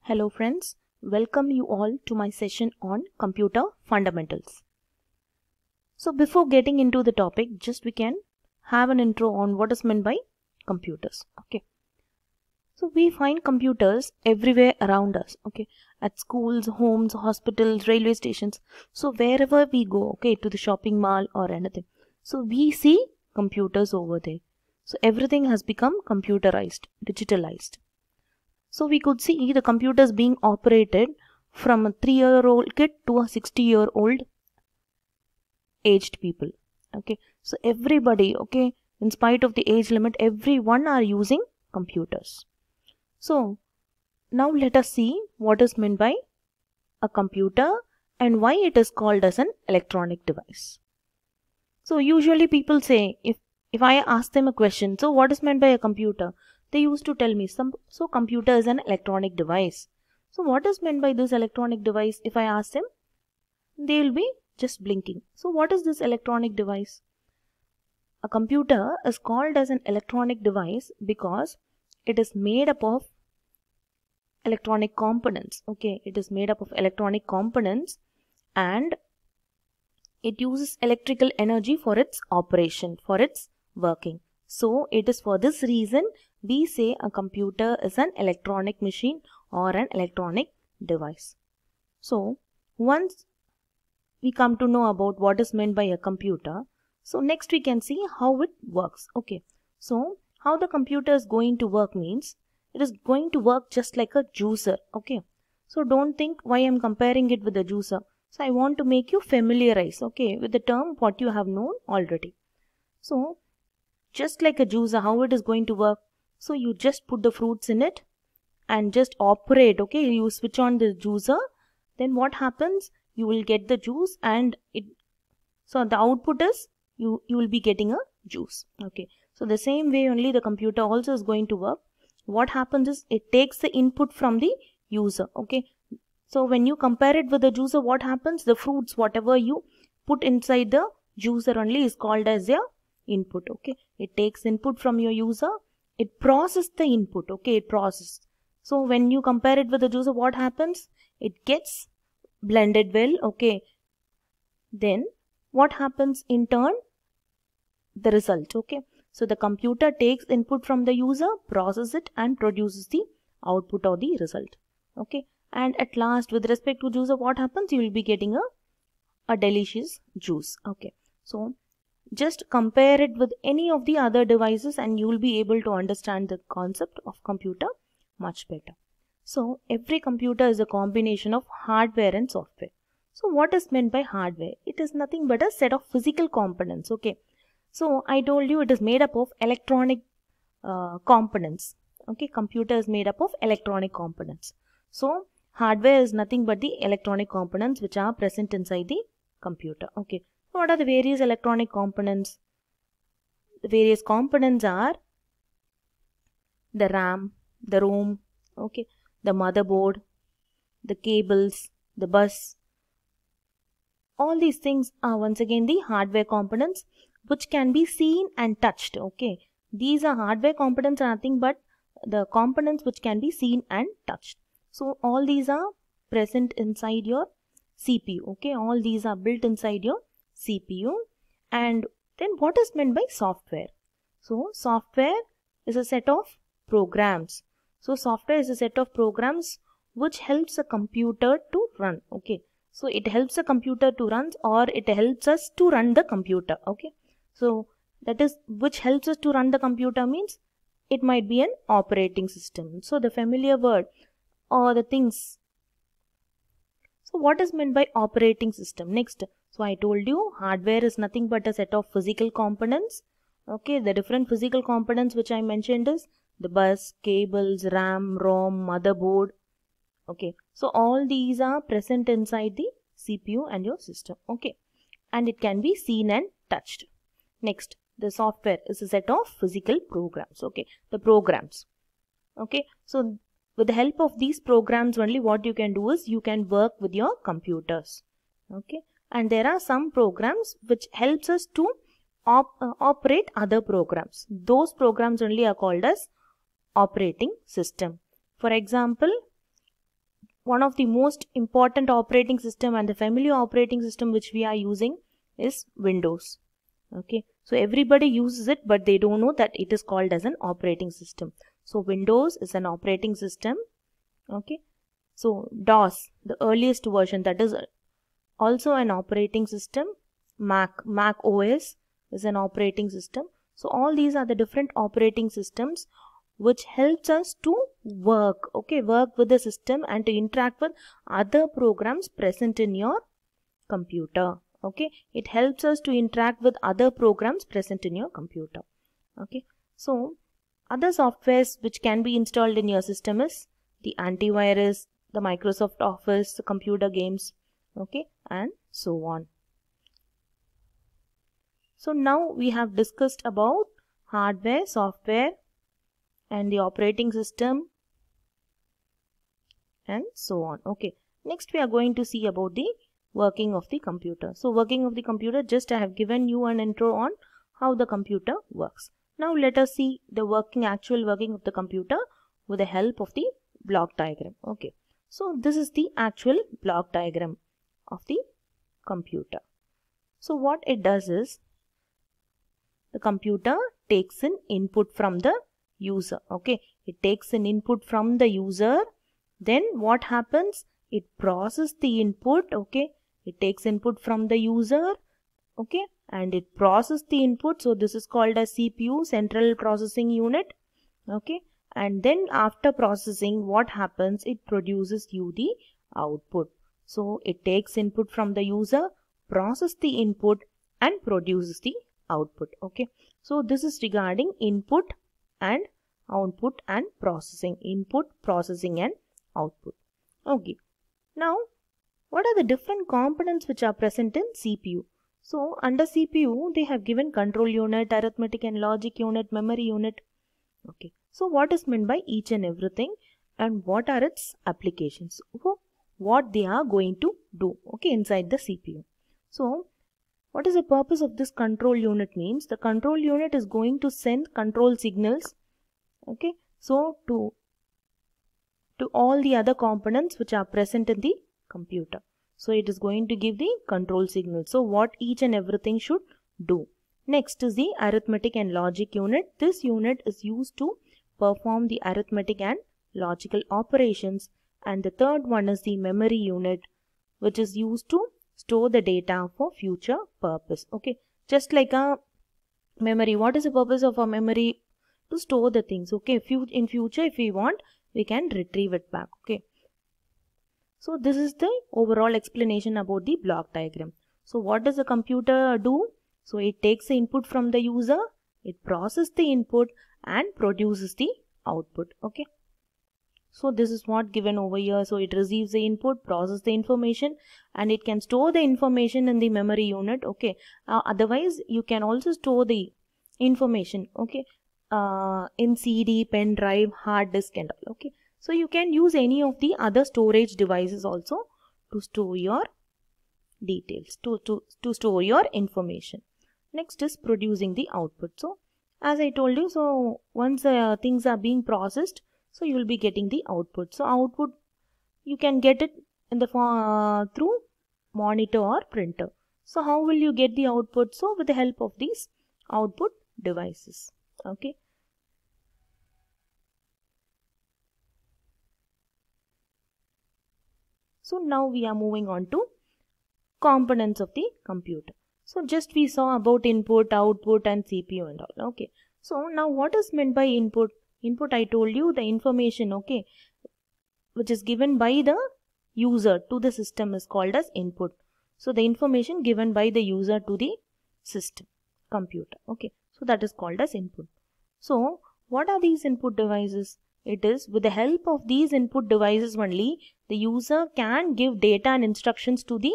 Hello friends, welcome you all to my session on computer fundamentals. So before getting into the topic, just we can have an intro on what is meant by computers. Okay. So we find computers everywhere around us. Okay. At schools, homes, hospitals, railway stations. So wherever we go, okay, to the shopping mall or anything. So we see computers over there. So everything has become computerized, digitalized. So we could see the computers being operated from a 3-year-old kid to a 60-year-old aged people. Okay, so everybody, okay, in spite of the age limit, everyone are using computers. So now let us see what is meant by a computer and why it is called as an electronic device. So usually people say, if I ask them a question, so what is meant by a computer? They used to tell me, so computer is an electronic device. So what is meant by this electronic device? If I ask them, they will be just blinking. So what is this electronic device? A computer is called as an electronic device because it is made up of electronic components. Okay, it is made up of electronic components and it uses electrical energy for its operation, for its working. So it is for this reason we say a computer is an electronic machine or an electronic device. So once we come to know about what is meant by a computer, so next we can see how it works. Okay, so how the computer is going to work means it is going to work just like a juicer. Okay, so don't think why I'm comparing it with a juicer. So I want to make you familiarize, okay, with the term what you have known already. So just like a juicer, how it is going to work? So you just put the fruits in it and just operate, okay, you switch on the juicer, then what happens? You will get the juice and so the output is you will be getting a juice. Okay, so the same way only the computer also is going to work. What happens is it takes the input from the user. Okay, so when you compare it with the juicer, what happens? The fruits, whatever you put inside the juicer only is called as your input. Okay, it takes input from your user, it processes the input. Okay, it processes. So when you compare it with the juicer, what happens? It gets blended well. Okay, then what happens in turn? The result. Okay, so the computer takes input from the user, processes it and produces the output or the result. Okay, and at last with respect to juicer, what happens? You will be getting a delicious juice. Okay, so just compare it with any of the other devices and you will be able to understand the concept of computer much better. So every computer is a combination of hardware and software. So what is meant by hardware? It is nothing but a set of physical components. Okay, so I told you it is made up of electronic components. Okay, computer is made up of electronic components. So hardware is nothing but the electronic components which are present inside the computer. Okay, what are the various electronic components? The various components are the RAM, the ROM, okay, the motherboard, the cables, the bus. All these things are once again the hardware components which can be seen and touched. Okay, these are hardware components are nothing but the components which can be seen and touched. So all these are present inside your CPU. Okay, all these are built inside your CPU. And then what is meant by software? So software is a set of programs. So software is a set of programs which helps a computer to run. Okay, so it helps a computer to run or it helps us to run the computer. Okay, so that is which helps us to run the computer means it might be an operating system. So the familiar word or the things. So what is meant by operating system? Next, so I told you hardware is nothing but a set of physical components. Okay, the different physical components which I mentioned is the bus, cables, RAM, ROM, motherboard. Okay, so all these are present inside the CPU and your system. Okay, and it can be seen and touched. Next, the software is a set of physical programs. Okay, the programs. Okay, so with the help of these programs only what you can do is you can work with your computers. Okay, and there are some programs which helps us to operate other programs. Those programs only are called as operating system. For example, one of the most important operating system and the familiar operating system which we are using is Windows. Okay, so everybody uses it, but they don't know that it is called as an operating system. So Windows is an operating system. Okay, so DOS, the earliest version, that is also an operating system. Mac OS is an operating system. So all these are the different operating systems which helps us to work, okay, work with the system and to interact with other programs present in your computer. Okay, it helps us to interact with other programs present in your computer. Okay, so other softwares which can be installed in your system is the antivirus, the Microsoft Office, the computer games, okay, and so on. So now we have discussed about hardware, software, and the operating system, and so on. Okay, next we are going to see about the working of the computer. So working of the computer, just I have given you an intro on how the computer works. Now let us see the actual working of the computer with the help of the block diagram. Okay, so this is the actual block diagram of the computer. So what it does is, the computer takes an input from the user. Okay, it takes an input from the user. Then what happens? It processes the input. Okay, it takes input from the user. Okay, and it processes the input. So this is called as CPU, central processing unit. Okay, and then after processing, what happens? It produces you the output. So it takes input from the user, processes the input, and produces the output. Okay, so this is regarding input and output and processing. Input, processing, and output. Okay, now what are the different components which are present in CPU? So under CPU they have given control unit, arithmetic and logic unit, memory unit. Okay, so what is meant by each and everything, and what are its applications? So what they are going to do, okay, inside the CPU. So what is the purpose of this control unit means? The control unit is going to send control signals, okay, so to all the other components which are present in the computer. So it is going to give the control signal. So what each and everything should do. Next is the arithmetic and logic unit. This unit is used to perform the arithmetic and logical operations. And the third one is the memory unit, which is used to store the data for future purpose. Okay, just like a memory. What is the purpose of a memory? To store the things. Okay, in future if we want, we can retrieve it back. Okay, so this is the overall explanation about the block diagram. So what does the computer do? So it takes the input from the user, it processes the input and produces the output. Okay, so this is what given over here. So it receives the input, processes the information, and it can store the information in the memory unit. Okay, otherwise you can also store the information, okay, in CD, pen drive, hard disk and all. Okay, so you can use any of the other storage devices also to store your details, to store your information. Next is producing the output. So as I told you, so once things are being processed, so you will be getting the output. So output you can get it in the through monitor or printer. So how will you get the output? So with the help of these output devices. Okay, so now we are moving on to components of the computer. So just we saw about input, output and CPU and all. Okay, so now what is meant by input? Input, I told you, the information, okay, which is given by the user to the system is called as input. So the information given by the user to the system, computer. Okay, so that is called as input. So what are these input devices? It is with the help of these input devices only the user can give data and instructions to the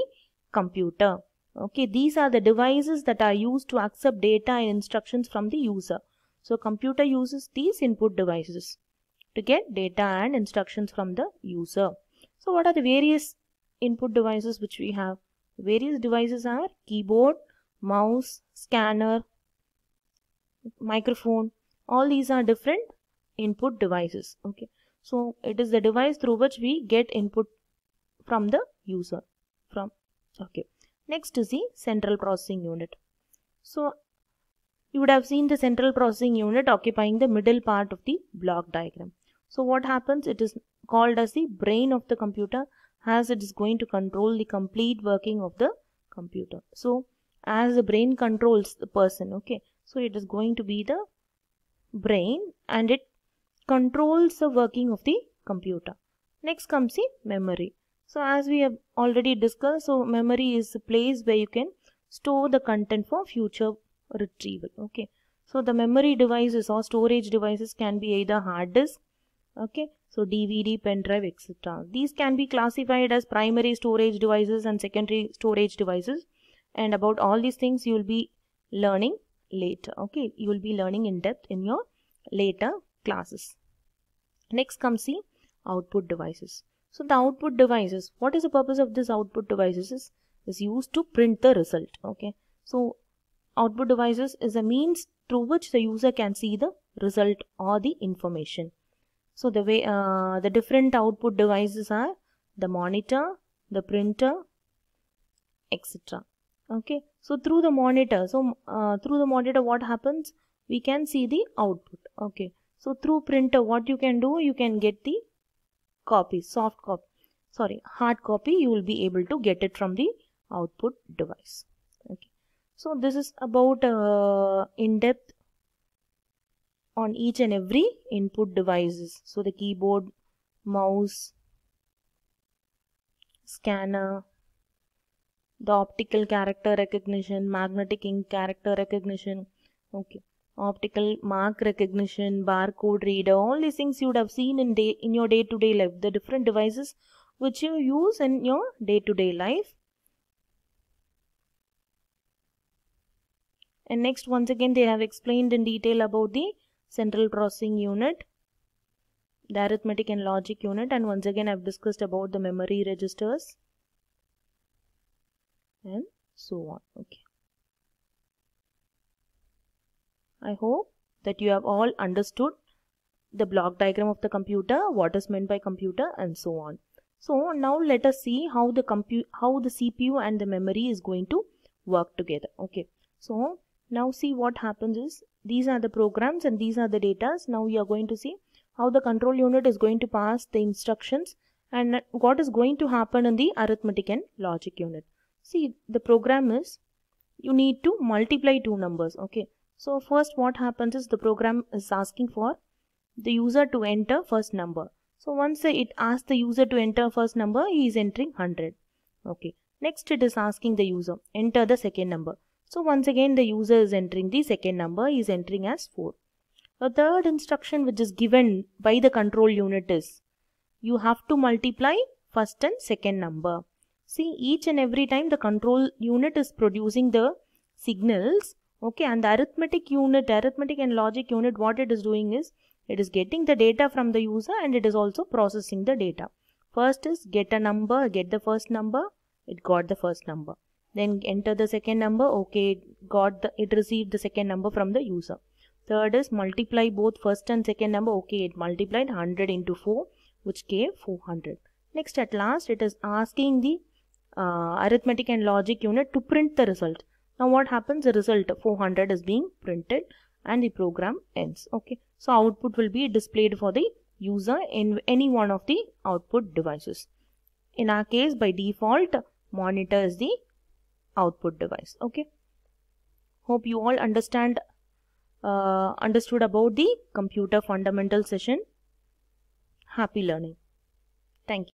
computer. Okay, these are the devices that are used to accept data and instructions from the user. So computer uses these input devices to get data and instructions from the user. So what are the various input devices which we have? Various devices are keyboard, mouse, scanner, microphone. All these are different input devices. Okay, so it is the device through which we get input from the user. Next is the central processing unit. So you would have seen the central processing unit occupying the middle part of the block diagram. So what happens? It is called as the brain of the computer, as it is going to control the complete working of the computer. So as the brain controls the person, okay, so it is going to be the brain and it controls the working of the computer. Next comes the memory. So as we have already discussed, so memory is a place where you can store the content for future retrieval. Okay, so the memory devices or storage devices can be either hard disk, okay, so DVD, pen drive, etc. These can be classified as primary storage devices and secondary storage devices, and about all these things you will be learning later. Okay, you will be learning in depth in your later classes. Next comes the output devices. So the output devices, what is the purpose of this output devices? Is used to print the result. Okay, so output devices is a means through which the user can see the result or the information. So the way the different output devices are the monitor, the printer, etc. Okay, so through the monitor, what happens? We can see the output. Okay, so through printer, what you can do? You can get the copy, hard copy. You will be able to get it from the output device. Okay, so this is about in depth on each and every input devices. So the keyboard, mouse, scanner, the optical character recognition, magnetic ink character recognition, okay, optical mark recognition, barcode reader, all these things you would have seen in your day-to-day life, the different devices which you use in your day-to-day life. And next, once again, they have explained in detail about the central processing unit, the arithmetic and logic unit, and once again I've discussed about the memory registers and so on. Okay, I hope that you have all understood the block diagram of the computer, what is meant by computer, and so on. So now let us see how the CPU and the memory is going to work together. Okay, so now see what happens is, these are the programs and these are the data. Now we are going to see how the control unit is going to pass the instructions and what is going to happen in the arithmetic and logic unit. See, the program is, you need to multiply two numbers. Okay, so first what happens is, the program is asking for the user to enter first number. So once it asks the user to enter first number, he is entering 100. Okay, next it is asking the user enter the second number. So once again the user is entering the second number, he is entering as 4. The third instruction which is given by the control unit is, you have to multiply first and second number. See, each and every time the control unit is producing the signals, okay, and the arithmetic and logic unit, what it is doing is, it is getting the data from the user and it is also processing the data. First is get a number, get the first number, it got the first number. Then enter the second number, okay, it received the second number from the user. Third is multiply both first and second number, okay, it multiplied 100 into 4, which gave 400. Next, at last, it is asking the arithmetic and logic unit to print the result. Now what happens? The result 400 is being printed and the program ends. Okay, so output will be displayed for the user in any one of the output devices. In our case, by default, monitor is the output device. Okay, hope you all understood about the computer fundamental session. Happy learning. Thank you.